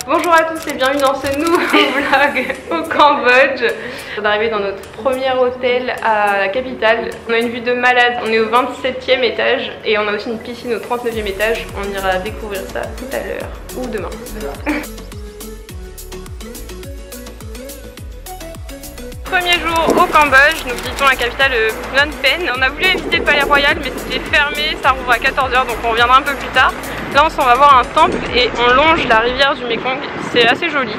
Bonjour à tous et bienvenue dans ce nouveau vlog au Cambodge. On est arrivé dans notre premier hôtel à la capitale. On a une vue de malade, on est au 27e étage et on a aussi une piscine au 39e étage. On ira découvrir ça tout à l'heure ou demain. Premier jour au Cambodge, nous visitons la capitale Phnom Penh. On a voulu visiter le palais royal mais c'était fermé, ça rouvre à 14h donc on reviendra un peu plus tard. Là on s'en va voir un temple et on longe la rivière du Mekong, c'est assez joli.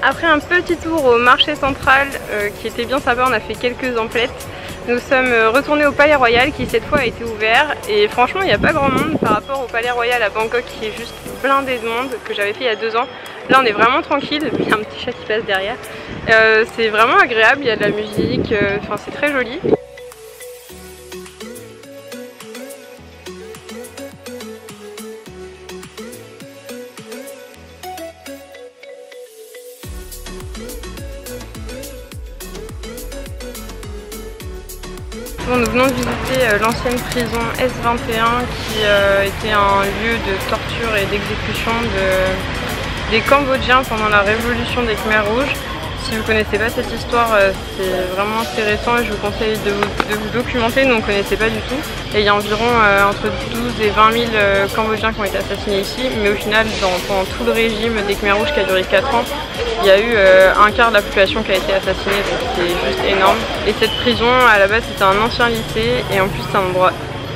Après un petit tour au marché central qui était bien sympa, on a fait quelques emplettes. Nous sommes retournés au palais royal qui cette fois a été ouvert et franchement il n'y a pas grand monde par rapport au palais royal à Bangkok qui est juste blindé de monde que j'avais fait il y a 2 ans. Là on est vraiment tranquille, il y a un petit chat qui passe derrière. C'est vraiment agréable, il y a de la musique, enfin c'est très joli. Nous venons de visiter l'ancienne prison S21 qui était un lieu de torture et d'exécution des Cambodgiens pendant la révolution des Khmers rouges. Si vous ne connaissez pas cette histoire, c'est vraiment intéressant et je vous conseille de vous documenter, nous on ne connaissait pas du tout. Et il y a environ entre 12 et 20 000 Cambodgiens qui ont été assassinés ici, mais au final, pendant tout le régime des Khmers rouges qui a duré 4 ans, il y a eu un quart de la population qui a été assassinée, donc c'est juste énorme. Et cette prison, à la base, c'était un ancien lycée et en plus c'est un endroit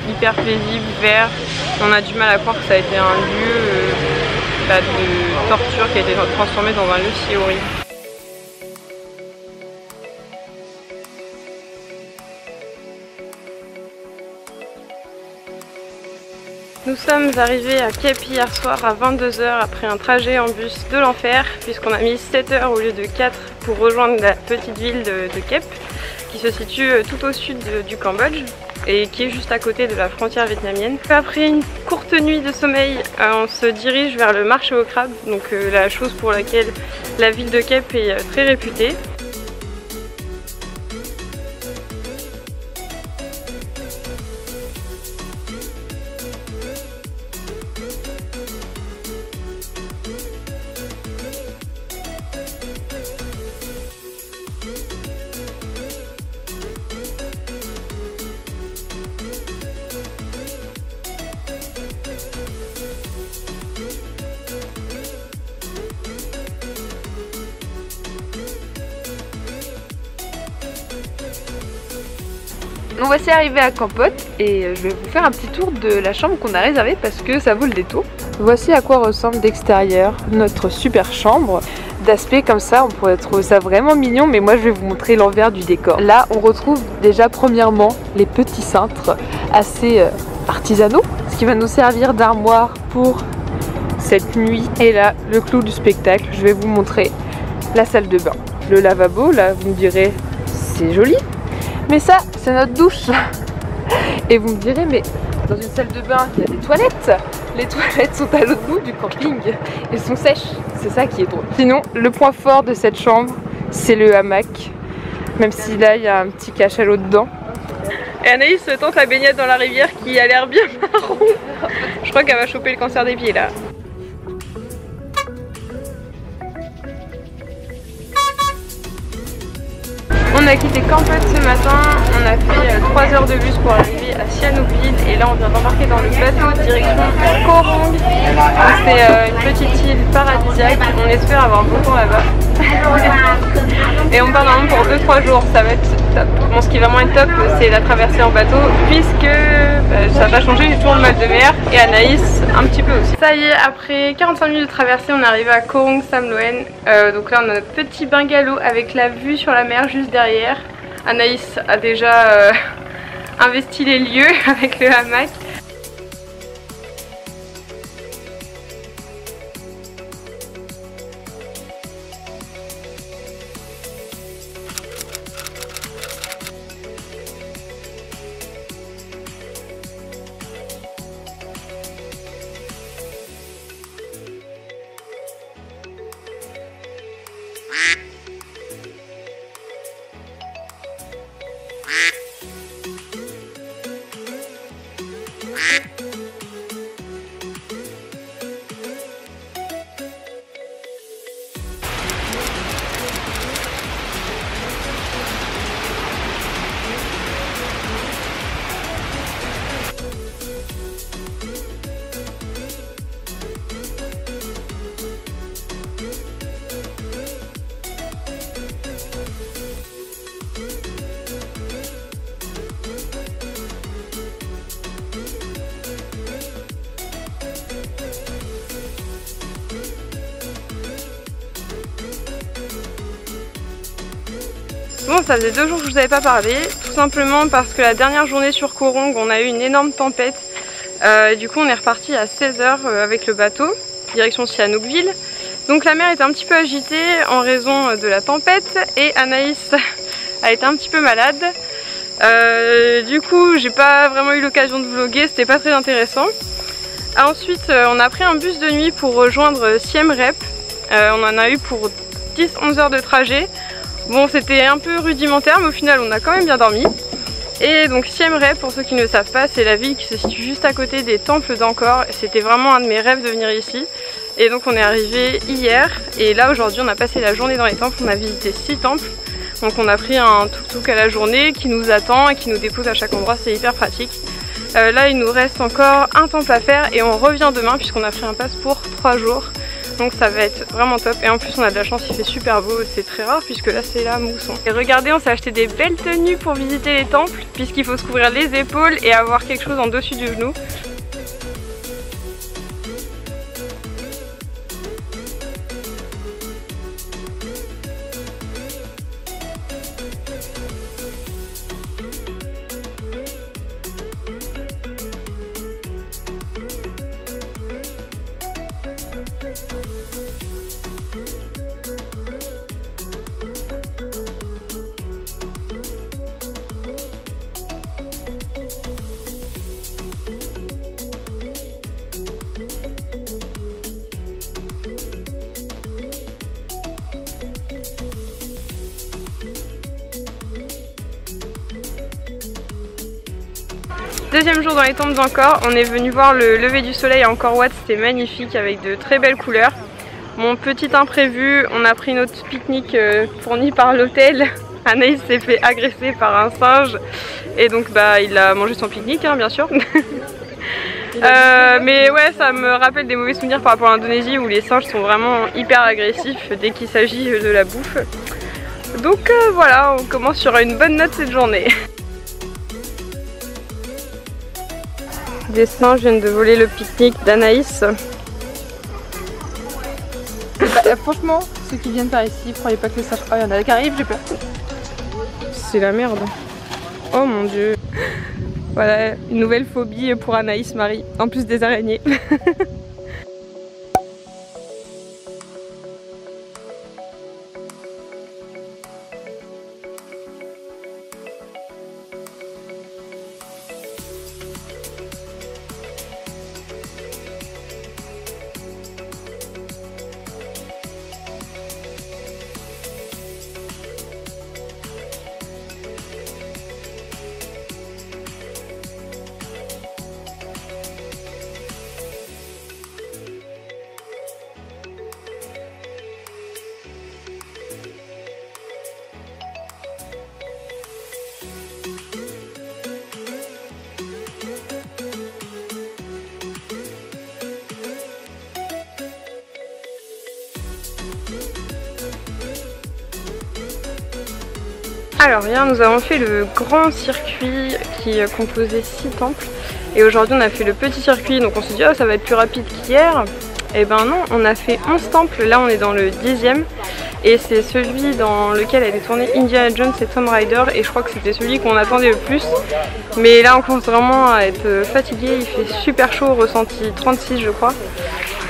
hyper paisible, vert. On a du mal à croire que ça a été un lieu de torture qui a été transformé dans un lieu si horrible. Nous sommes arrivés à Kep hier soir à 22 h après un trajet en bus de l'enfer puisqu'on a mis 7 heures au lieu de 4 pour rejoindre la petite ville de Kep qui se situe tout au sud du Cambodge et qui est juste à côté de la frontière vietnamienne. Après une courte nuit de sommeil, on se dirige vers le marché aux crabes, donc la chose pour laquelle la ville de Kep est très réputée. Nous voici arrivés à Kampot et je vais vous faire un petit tour de la chambre qu'on a réservée parce que ça vaut le détour. Voici à quoi ressemble d'extérieur notre super chambre. D'aspect comme ça, on pourrait trouver ça vraiment mignon, mais moi je vais vous montrer l'envers du décor. Là, on retrouve déjà premièrement les petits cintres assez artisanaux, ce qui va nous servir d'armoire pour cette nuit. Et là, le clou du spectacle, je vais vous montrer la salle de bain. Le lavabo, là vous me direz, c'est joli. Mais ça, c'est notre douche. Et vous me direz, mais dans une salle de bain, il y a des toilettes. Les toilettes sont à l'autre bout du camping. Elles sont sèches. C'est ça qui est drôle. Sinon, le point fort de cette chambre, c'est le hamac. Même si là, il y a un petit cachalot dedans. Et Anaïs tente la baignade dans la rivière qui a l'air bien marron. Je crois qu'elle va choper le cancer des pieds là. On a quitté Kampot ce matin, on a fait 3 heures de bus pour arriver à Sihanoukville et là on vient d'embarquer dans le bateau direction Koh Rong. C'est une petite île paradisiaque, on espère avoir beau temps là-bas. Et on part normalement pour 2-3 jours, ça va être top. Bon, ce qui va vraiment être top, c'est la traversée en bateau puisque ça va changer du tour de mal de mer et Anaïs un petit peu aussi. Ça y est, après 45 minutes de traversée, on est arrivé à Koh Rong Sam Loen. Donc là on a notre petit bungalow avec la vue sur la mer juste derrière. Anaïs a déjà investi les lieux avec le hamac. Bon, ça faisait 2 jours que je vous avais pas parlé, tout simplement parce que la dernière journée sur Koh Rong, on a eu une énorme tempête. Du coup on est reparti à 16 h avec le bateau, direction Sihanoukville. Donc la mer était un petit peu agitée en raison de la tempête et Anaïs a été un petit peu malade. Du coup j'ai pas vraiment eu l'occasion de vlogger, c'était pas très intéressant. Ensuite on a pris un bus de nuit pour rejoindre Siem Reap. On en a eu pour 10-11 heures de trajet. Bon, c'était un peu rudimentaire mais au final on a quand même bien dormi. Et donc Siem Reap, pour ceux qui ne le savent pas, c'est la ville qui se situe juste à côté des temples d'Angkor. C'était vraiment un de mes rêves de venir ici. Et donc on est arrivé hier et là aujourd'hui on a passé la journée dans les temples, on a visité 6 temples. Donc on a pris un tuk-tuk à la journée qui nous attend et qui nous dépose à chaque endroit, c'est hyper pratique. Là il nous reste encore un temple à faire et on revient demain puisqu'on a pris un pass pour 3 jours. Donc ça va être vraiment top et en plus on a de la chance, il fait super beau, c'est très rare puisque là c'est la mousson. Et regardez, on s'est acheté des belles tenues pour visiter les temples puisqu'il faut se couvrir les épaules et avoir quelque chose en dessus du genou. Deuxième jour dans les temples d'Angkor, on est venu voir le lever du soleil à Angkor Wat, c'était magnifique avec de très belles couleurs. Mon petit imprévu, on a pris notre pique-nique fourni par l'hôtel. Anaïs s'est fait agresser par un singe et donc bah il a mangé son pique-nique hein, bien sûr. Mais ouais, ça me rappelle des mauvais souvenirs par rapport à l'Indonésie où les singes sont vraiment hyper agressifs dès qu'il s'agit de la bouffe. Donc voilà, on commence sur une bonne note cette journée. Des singes viennent de voler le pique-nique d'Anaïs. Bah, franchement, ceux qui viennent par ici, croyez pas que les singes... Oh, il y en a qui arrivent, j'ai peur. C'est la merde. Oh mon dieu. Voilà, une nouvelle phobie pour Anaïs Marie, en plus des araignées. Alors hier nous avons fait le grand circuit qui composait 6 temples et aujourd'hui on a fait le petit circuit, donc on s'est dit oh, ça va être plus rapide qu'hier. Et ben non, on a fait 11 temples, là on est dans le 10e et c'est celui dans lequel a été tourné Indiana Jones et Tomb Raider et je crois que c'était celui qu'on attendait le plus. Mais là on commence vraiment à être fatigué, il fait super chaud, ressenti 36 je crois.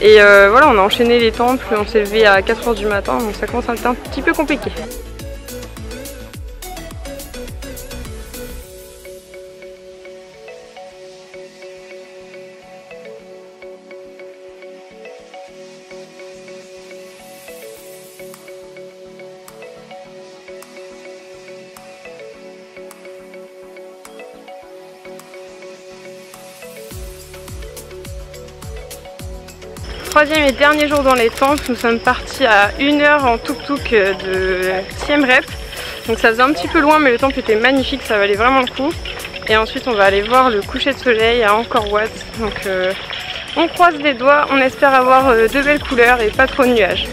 Et voilà, on a enchaîné les temples, on s'est levé à 4 h du matin, donc ça commence à être un petit peu compliqué. Troisième et dernier jour dans les temples, nous sommes partis à 1 h en tuk-tuk de Siem Reap. Donc ça faisait un petit peu loin mais le temple était magnifique, ça valait vraiment le coup. Et ensuite on va aller voir le coucher de soleil à Angkor Wat. Donc on croise les doigts, on espère avoir de belles couleurs et pas trop de nuages.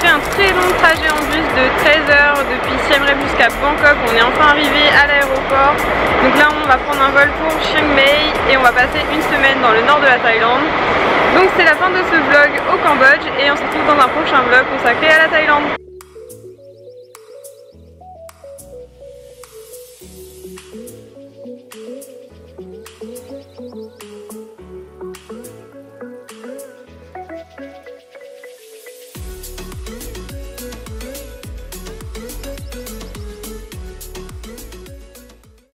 fait un très long trajet en bus de 13 heures depuis Siem Reap jusqu'à Bangkok. On est enfin arrivé à l'aéroport. Donc là on va prendre un vol pour Chiang Mai et on va passer une semaine dans le nord de la Thaïlande. Donc c'est la fin de ce vlog au Cambodge et on se retrouve dans un prochain vlog consacré à la Thaïlande.